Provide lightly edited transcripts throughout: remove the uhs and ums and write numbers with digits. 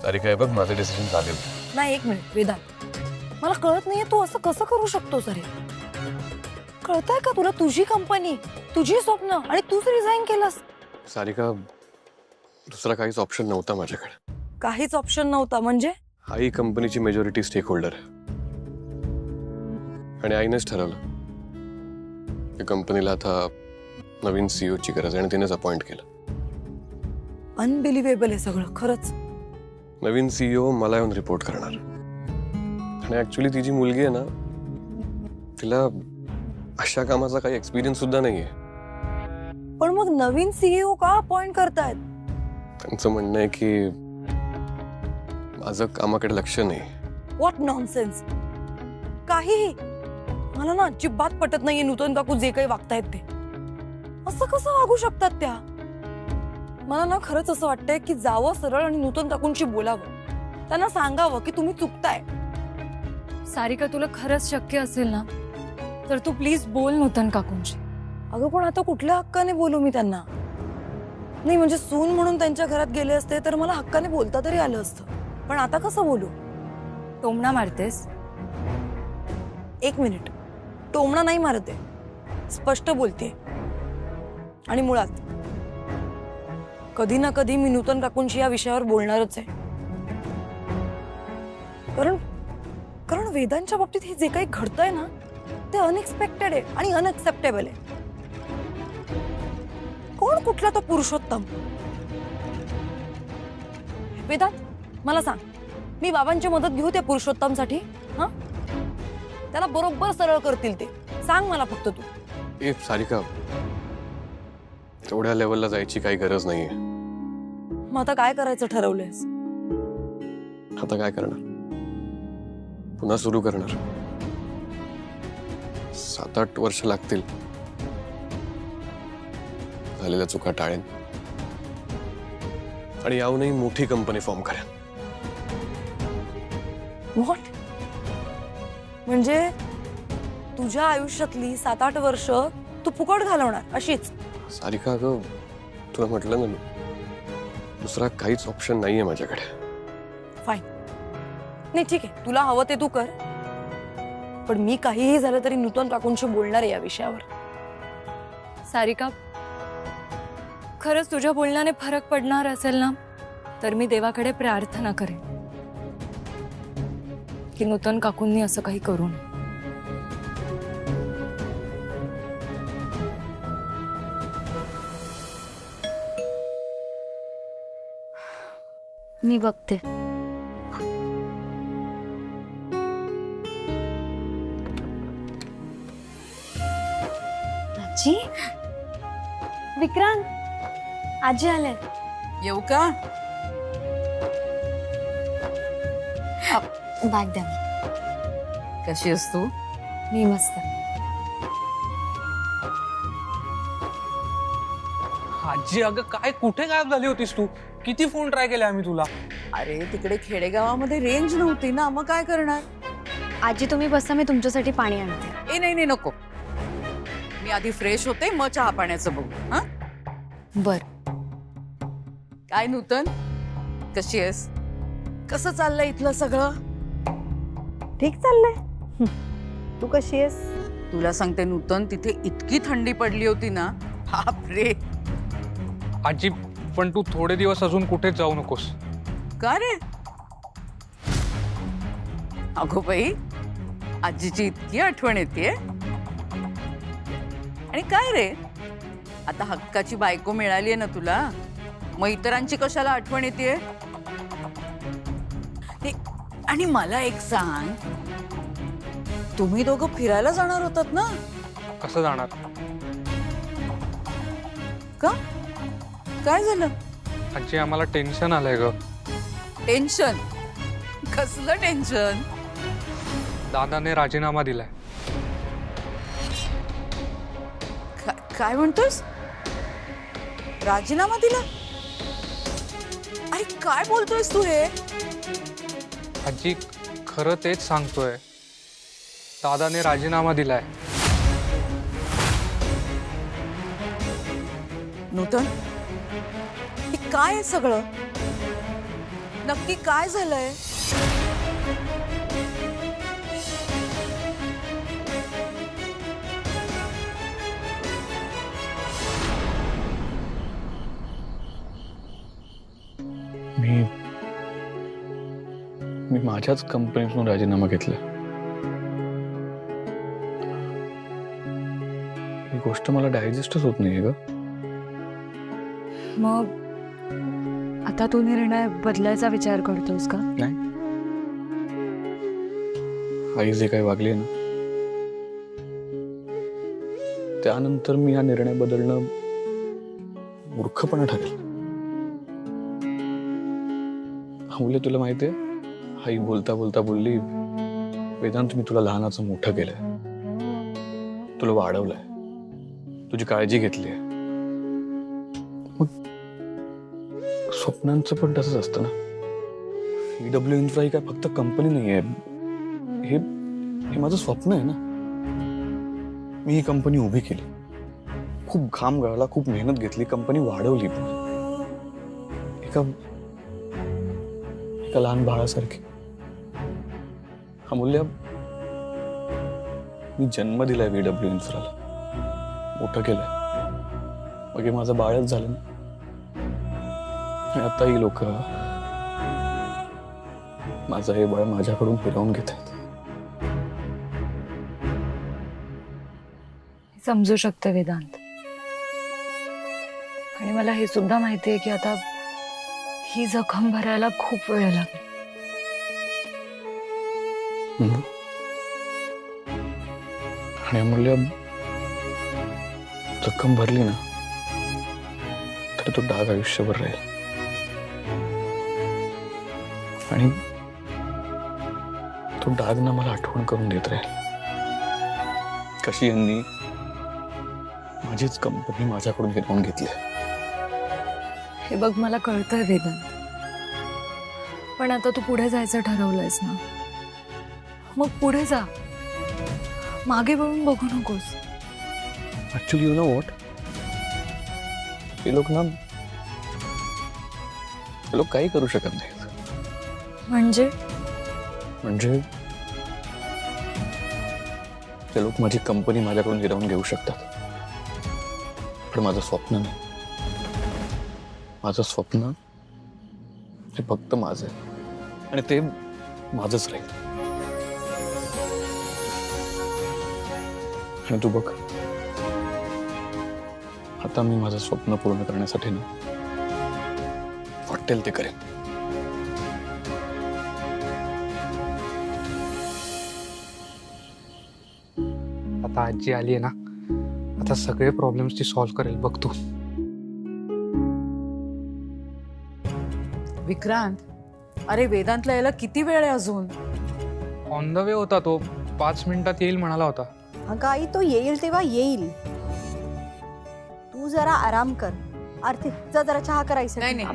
सारिका, हे बघ, माझं डिसिजन झाले. नाही, एक मिनिट वेदांत, मला कळत नाहीये तू असं कसं करू शकतोस. अरे कळतंय का तुला? तुझी कंपनी, तुझी स्वप्न, आणि तूच रिझाईन केलंस. सारिका, दुसरा काहीच ऑप्शन नव्हता माझ्याकडे. काहीच ऑप्शन नव्हता म्हणजे? आई कंपनीची मेजॉरिटी स्टेक होल्डर आणि आईनेच ठरवलं की कंपनीला आता नवीन सीईओ ची गरज आहे आणि तिनेच अपॉइंट केलं. अनबिलिव्हेबल आहे सगळं खरंच. नवीन सीईओ मला येऊन रिपोर्ट करणार. आणि ऍक्च्युली ती जी मुलगी आहे ना, तिला अशा कामाचा काही एक्सपिरियन्स सुद्धा नाहीये. पण मग नवीन सीईओ का अपॉइंट करतायत? त्यांचं म्हणणं आहे की माझं कामाकडे लक्ष नाही. What nonsense. काहीही. मला ना अजिबात पटत नाहीये नूतन काकू जे काही वागतायत ते. असं कसं वागू शकतात त्या? मला ना खरंच असं वाटतंय की जावं सरळ आणि नूतन काकूंशी बोलावं. त्यांना सांगावं की तुम्ही चुकताय. सारिका, तुला खरंच शक्य असेल ना तर तू प्लीज बोल नूतन काकूंशी. अगं पण आता कुठल्या हक्काने बोलू मी त्यांना? नाही म्हणजे सून म्हणून त्यांच्या घरात गेले असते तर मला हक्काने बोलता तरी आलं असतं. पण आता कसं बोलू? टोमणा मारतेस? एक मिनिट, टोमणा नाही मारते, स्पष्ट बोलते. आणि मुळात कधी ना कधी मी नूतन काकूंशी या विषयावर बोलणारच आहे. कारण वेदांच्या बाबतीत हे जे काही घडतंय ना ते अनएक्सपेक्टेड आहे आणि अनएक्सेप्टेबल आहे. कोण कुठला तो पुरुषोत्तम? वेदांत, मला सांग, मी बाबांची मदत घेऊ त्या पुरुषोत्तमसाठी? हा, त्याला बरोबर सरळ करतील ते. सांग मला फक्त तू. ए सारिका, तेवढ्या लेवलला जायची काही गरज नाहीये. मग आता काय करायचं ठरवलंयस? आता काय करणार? पुन्हा सुरू करणार. 7-8 वर्ष लागतील. झालेल्या चुका टाळेन आणि याहूनही मोठी कंपनी फॉर्म करेन. व्हॉट? म्हणजे तुझ्या आयुष्यातली 7-8 वर्ष तू फुकट घालवणार अशीच? सारिका, अगं तुला म्हटलं ना मी, दुसरा काहीच ऑप्शन नाहीये माझ्याकडे. फाईन. नाही ठीक आहे, तुला हवं ते तू कर. पण मी काहीही झालं तरी नूतन काकूंशी बोलणार आहे या विषयावर. सारिका, खरंच तुझ्या बोलण्याने फरक पडणार असेल ना तर मी देवाकडे प्रार्थना करेन की नूतन काकूंनी असं काही करू नये. मी बघते. आजी, विक्रांत, आजी आले. येऊ का? बॅग द्या. कशी आहेस तू? मी मस्त. आजी, अगं काय, कुठे गायब झाली होतीस तू? किती फोन ट्राय केले आम्ही तुला. अरे तिकडे खेडेगावामध्ये रेंज नव्हती ना, मग काय करणार? आजी तुम्ही बसा, मी तुमच्यासाठी पाणी आणते. ए नाही नको, मी आधी फ्रेश होते मग चहा पाण्याचं बघू. हा, बर. काय नूतन, कशी आहेस? कसं चाललंय इथलं सगळं? ठीक चाललंय. तू कशी आहेस? तुला सांगते नूतन, तिथे इतकी थंडी पडली होती ना, बाप रे. आजी, पण तू थोडे दिवस अजून कुठेच जाऊ नकोस. का रे? अगो बाई, आजीची इतकी आठवण येते. आणि काय रे, आता हक्काची बायको मिळालीये ना तुला, मग इतरांची कशाला आठवण येते? आणि मला एक सांग, तुम्ही दोघं फिरायला जाणार होतात ना? कसं जाणार? का? काय झालं? आजी, आम्हाला टेन्शन आलंय ग. टेन्शन? कसलं टेन्शन? दादाने राजीनामा दिलाय. काय म्हणतोस? राजीनामा दिला? अरे काय बोलतोयस तू हे? आजी, खरं तेच सांगतोय. दादाने राजीनामा दिलाय. नूतन, हे काय आहे सगळं? नक्की काय झालंय? मी माझ्याच कंपनीतून राजीनामा घेतला. ही गोष्ट मला डायजेस्टच होत नाहीये ग. मग आता तू निर्णय बदलायचा विचार करतोस का? नाही, आई जे काही वागली ना त्यानंतर मी हा निर्णय बदलणं मूर्खपणा ठरेल. अमूल्य, तुला माहितीये, आई बोलता बोलता बोलली, वेदांत, मी तुला लहानाचं मोठं केलंय, तुला वाढवलंय, तुझी काळजी घेतली. मग स्वप्नांचं पण तसंच असतं ना. VW इन्फ्रा ही काय फक्त कंपनी नाहीये, हे माझं स्वप्न आहे ना. मी ही कंपनी उभी केली, खूप घाम गाळला, खूप मेहनत घेतली, कंपनी वाढवली. एका लहान बाळासारखी. अमूल्य, मी जन्म दिलाय VW इन्फ्राला, मोठं केलंय, मग हे माझं बाळच झालं ना. आणि आता ही लोक माझं हे बाळ माझ्याकडून हिरावून घेत आहेत. समजू शकते वेदांत, आणि मला हे सुद्धा माहिती आहे की आता ही जखम भरायला खूप वेळ लागेल. आणि अमूल्य, जखम भरली ना तर तो डाग आयुष्यभर राहील. आणि तो डाग ना मला आठवण करून देत राहील कशी यांनी माझीच कंपनी माझ्याकडून हिरावून घेतली. हे बघ, मला कळतंय वेदांत, पण आता तू पुढे जायचं ठरवलंयस ना, मग पुढे जा, मागे वळून बघू नकोस. ऍक्च्युली, यू नो व्हॉट, हे लोक काही करू शकत नाहीत. म्हणजे ते लोक माझी कंपनी माझ्याकडून हिरावून घेऊ शकतात, पण माझं स्वप्न नाही. माझं स्वप्न हे फक्त माझं आहे, आणि ते माझंच राहील. आणि तू बघ, आता मी माझं स्वप्न पूर्ण करण्यासाठी ना वाटेल ते करेन. आता आजी आली आहे ना, आता सगळे प्रॉब्लेम्स ती सॉल्व्ह करेल, बघ तू. विक्रांत, अरे वेदांतला यायला किती वेळ आहे अजून? ऑन द वे होता तो, 5 मिनिटात येईल म्हणाला होता. अगं आई, तो येईल तेव्हा येईल, तू जरा आराम कर. आरती, जरा चहा करायचं. नाही नाही,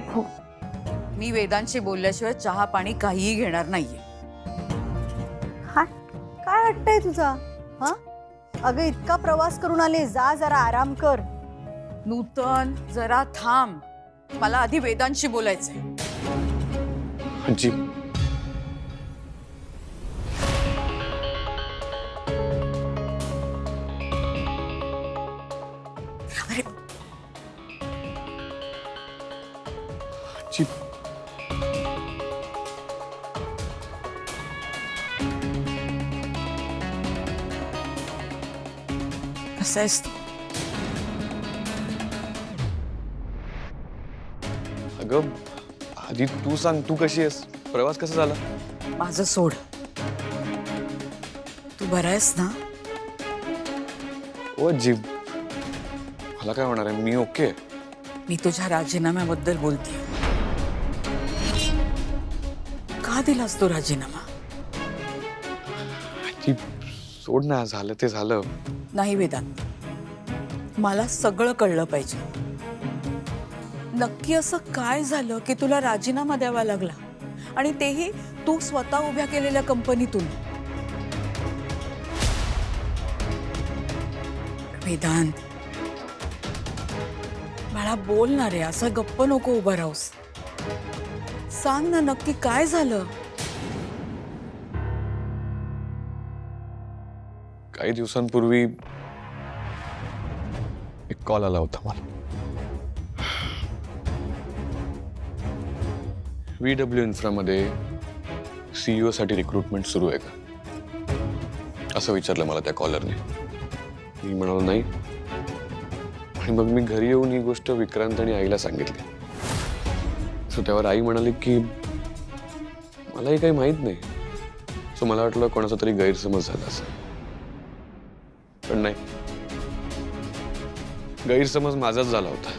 मी वेदांशी बोलल्याशिवाय चहा पाणी काहीही घेणार नाहीये. काय वाटतंय तुझा? हा, अगं इतका प्रवास करून आले, जा जरा आराम कर. नूतन, जरा थांब, मला आधी वेदांशी बोलायचंय. आजी, अरे आजी, कसं आहेस तू? अगं आधी तू सांग, तू कशी आहेस? प्रवास कसा झाला? माझं सोड, तू बरा आहेस ना? ओ आजी, मला काय होणार आहे, मी ओके. मी तुझ्या राजीनाम्याबद्दल बोलते. का दिलास तो राजीनामा? आजी, सोड ना, झालं ते झालं. नाही वेदांत, मला सगळं कळलं पाहिजे. नक्की असं काय झालं की तुला राजीनामा द्यावा लागला, आणि तेही तू स्वतः उभ्या केलेल्या कंपनीतून? वेदांत बाळा, बोल ना रे, असं गप्प नको उभं राहूस. सांग ना नक्की काय झालं? काही दिवसांपूर्वी एक कॉल आला होता मला. VW इन्फ्रामध्ये CEO साठी रिक्रुटमेंट सुरू आहे का असं विचारलं मला त्या कॉलरने. मी म्हणालो नाही. आणि मग मी घरी येऊन ही गोष्ट विक्रांत आणि आईला सांगितली. सो त्यावर आई म्हणाली की मलाही काही माहित नाही. सो मला वाटलं कोणाचा तरी गैरसमज झाला असं. पण नाही, गैरसमज माझाच झाला होता.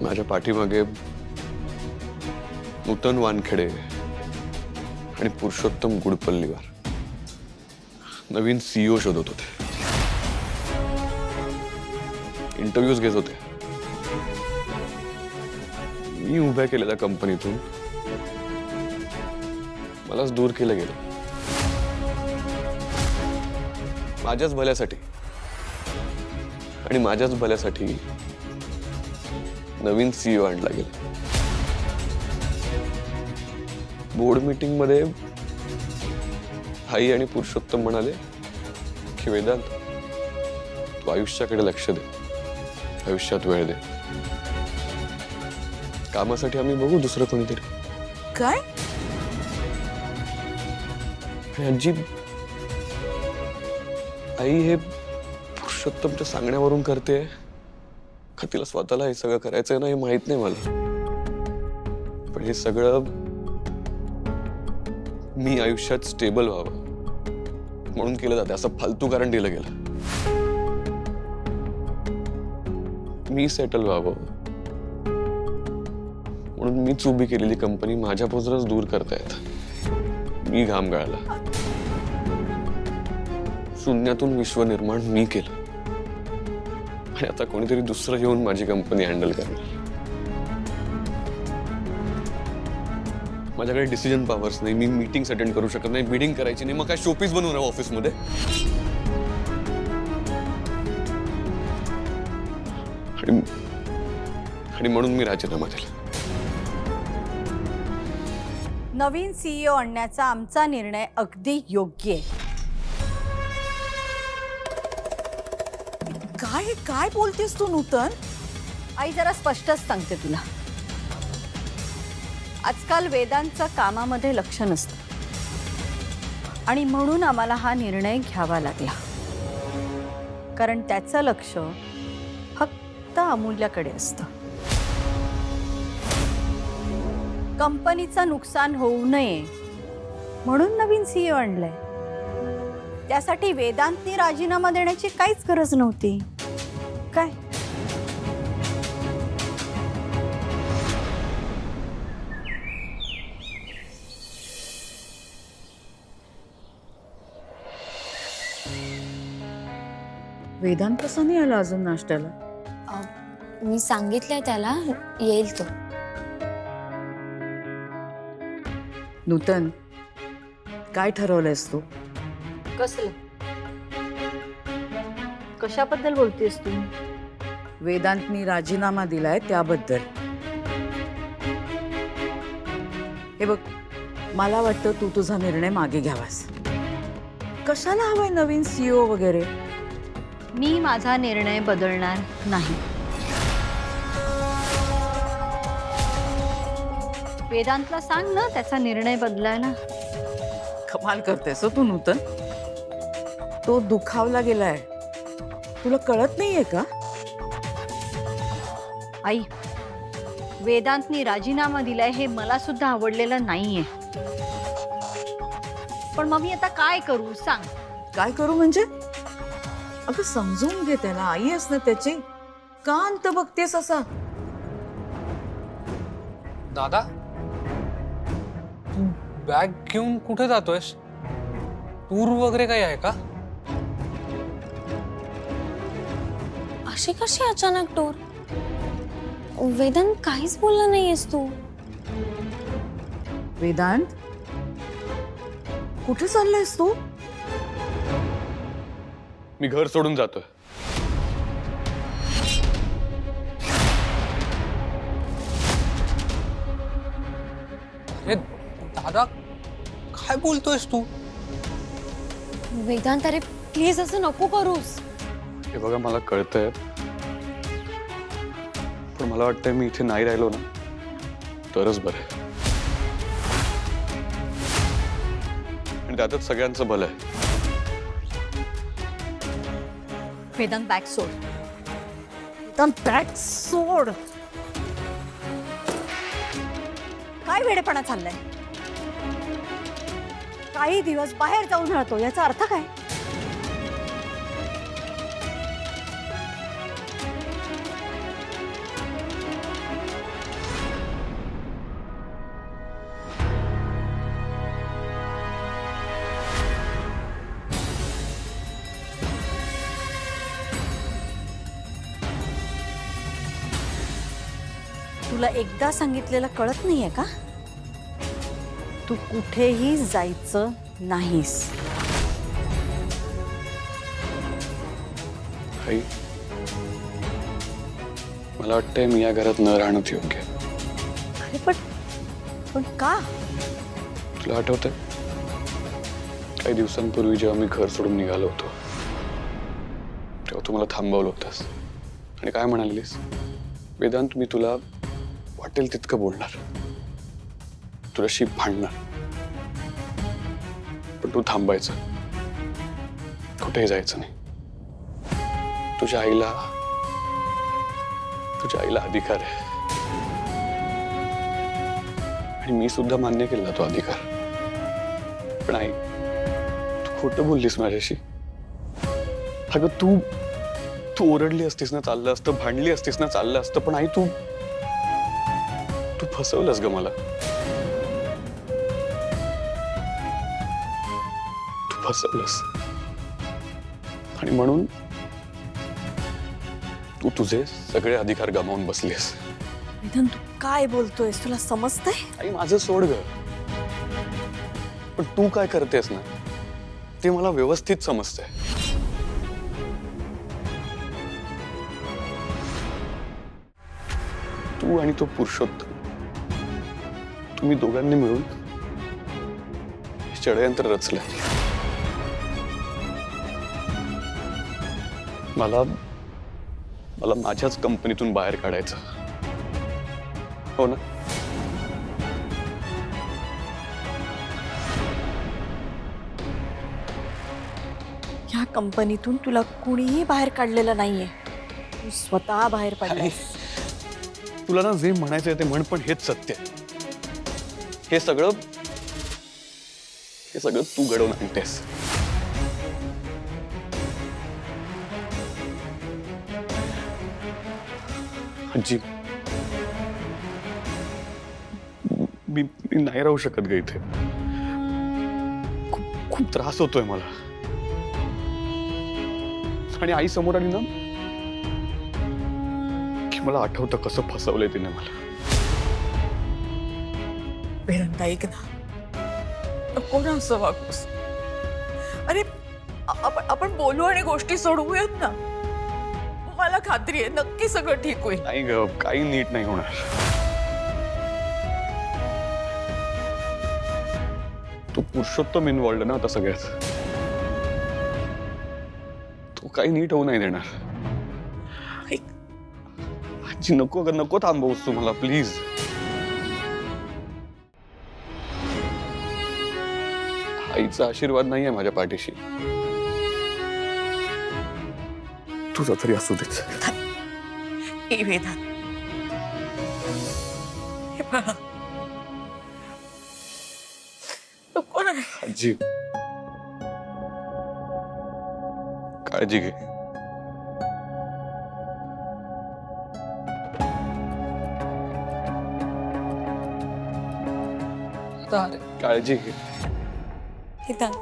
माझ्या पाठीमागे नूतन वानखेडे आणि पुरुषोत्तम गुडपल्लीवार नवीन CEO शोधत होते. इंटरव्ह्यूज घेत होते. मी उभ्या केलेल्या कंपनीतून मलाच दूर केलं गेलं. माझ्याच भल्यासाठी आणि माझ्याच भल्यासाठी नवीन CEO आणला गेला. बोर्ड मीटिंग मध्ये आई आणि पुरुषोत्तम म्हणाले की वेदांत, तू आयुष्याकडे लक्ष दे, आयुष्यात वेळ दे. कामासाठी आम्ही बघू दुसरं कोणीतरी. काय? आणि आजी, आई हे पुरुषोत्तमच्या सांगण्यावरून करते का तिला स्वतःला हे सगळं करायचंय ना हे माहित नाही मला. पण हे सगळं मी आयुष्यात स्टेबल व्हावं म्हणून केलं जाते. असं फालतू कारण दिलं गेलं. मी सेटल व्हावं म्हणून मीच उभी केलेली कंपनी माझ्यापासूनच दूर करतायत. मी घाम गाळला. शून्यातून विश्व निर्माण मी केलं आणि आता कोणीतरी दुसरं येऊन माझी कंपनी हँडल करणार. माझ्याकडे डिसिजन पॉवर्स नाही. मी मीटिंग्स अटेंड करू शकत नाही, बिडिंग करायची नाही. मग काय शोपीस बनवून ऑफिसमध्ये? आणि म्हणून मी राजीनामा दिला. नवीन CEO आणण्याचा आमचा निर्णय अगदी योग्य आहे. काय काय बोलतेस तू नूतन? आई जरा स्पष्टच सांगते तुला. आजकाल वेदांचं कामामध्ये लक्ष नसतं आणि म्हणून आम्हाला हा निर्णय घ्यावा लागला. कारण त्याचं लक्ष फक्त अमूल्याकडे असतं. कंपनीचं नुकसान होऊ नये म्हणून नवीन CEO आणलंय. त्यासाठी वेदांतने राजीनामा देण्याची काहीच गरज नव्हती. काय? वेदांत कसा नाही आला अजून नाश्त्याला? मी सांगितलंय त्याला, येईल तो. नूतन, काय ठरवलंयस तू? कसलं? कशाबद्दल बोलतेस तू? वेदांतनी राजीनामा दिलाय त्याबद्दल. हे बघ, मला वाटतं तू तुझा निर्णय मागे घ्यावास. कशाला हवाय नवीन CEO वगैरे? मी माझा निर्णय बदलणार नाही. वेदांतला सांग ना त्याचा निर्णय बदलायला. कमाल करतेस हो तू नूतन. तो दुखावला गेलाय. तुला कळत नाहीये का? आई, वेदांतनी राजीनामा दिलाय हे मला सुद्धा आवडलेलं नाहीये. पण मग मी आता काय करू सांग? काय करू म्हणजे? अगं समजून घे त्याला. आई आहेस ना त्याची. का अंत बघतेस असा? दादा, तू बॅग घेऊन कुठे जातोयस? टूर वगैरे काही आहे का? अशी कशी अचानक टूर? वेदांत काहीच बोलला नाहीयेस तू. वेदांत, कुठे चाललायस तू? मी घर सोडून जातोय. अरे दादा काय बोलतोयस तू? वेदांत अरे प्लीज असं नको करूस. हे बघा मला कळतंय, पण मला वाटतंय मी इथे नाही राहिलो ना तरच बरं आहे. आणि त्यातच सगळ्यांचं भलं आहे. वेदांत बॅग सोड. वेदांत बॅग सोड. काय वेडेपणा चाललाय? काही दिवस बाहेर जाऊन राहतो याचा अर्थ काय? तुला एकदा सांगितलेलं कळत नाहीये का? तू कुठेही जायचं नाहीस. आई, मला वाटतंय मी या घरात न राहणंच योग्य आहे. अरे पण का? तुला आठवतंय काही दिवसांपूर्वी जेव्हा मी घर सोडून निघालो होतो तेव्हा तू मला थांबवलं होतंस आणि काय म्हणालीस? वेदांत, मी तुला वाटेल तितकं बोलणार, तुझ्याशी भांडणार, पण तू थांबायचं, कुठेही जायचं नाही. तुझ्या आईला अधिकार आहे आणि मी सुद्धा मान्य केला तो अधिकार. पण आई, तू खोटं बोललीस माझ्याशी. अगं तू ओरडली असतीस ना चाललं असतं, भांडली असतीस ना चाललं असतं, पण आई तू फसवलंस ग मला. तू फसवलंस आणि म्हणून तू तुझे सगळे अधिकार गमावून बसलीस. वेदांत, तू काय बोलतोयस? तुला समजतंय? आई माझं सोड ग, पण तू काय करतेस ना ते मला व्यवस्थित समजतंय. तू आणि तो पुरुषोत्तम, तुम्ही दोघांनी मिळून षडयंत्र रचलंय. मला माझ्याच कंपनीतून बाहेर काढायचं, हो ना? ह्या कंपनीतून तुला कुणीही बाहेर काढलेलं नाहीये. तू स्वतः बाहेर पडलायस. तुला ना जे म्हणायचंय ते म्हण, पण हेच सत्य आहे. हे सगळं तू घडवून आणतेस. आजी, मी नाही राहू शकत ग इथे. खूप त्रास होतोय मला. आणि आई समोर आली ना की मला आठवतं कसं फसवलंय तिने मला. वेदांत, ऐक ना, नको ना असं वागूस. अरे आपण बोलू आणि गोष्टी सोडवूयात ना. मला खात्री आहे नक्की सगळं ठीक होईल. नाही ग, काही नीट नाही होणार. तू पुरुषोत्तम इन्व्हॉल्ड ना आता सगळ्यात. तू काही नीट होऊ नाही देणार. आजी नको थांबवूस तू मला प्लीज. आईचा आशीर्वाद नाहीये माझ्या पाठीशी. तुझा तरी असू देच. हे वेदांत, हे बघा, नको ना. आजी, काळजी घे. काळजी घे. वेदांत,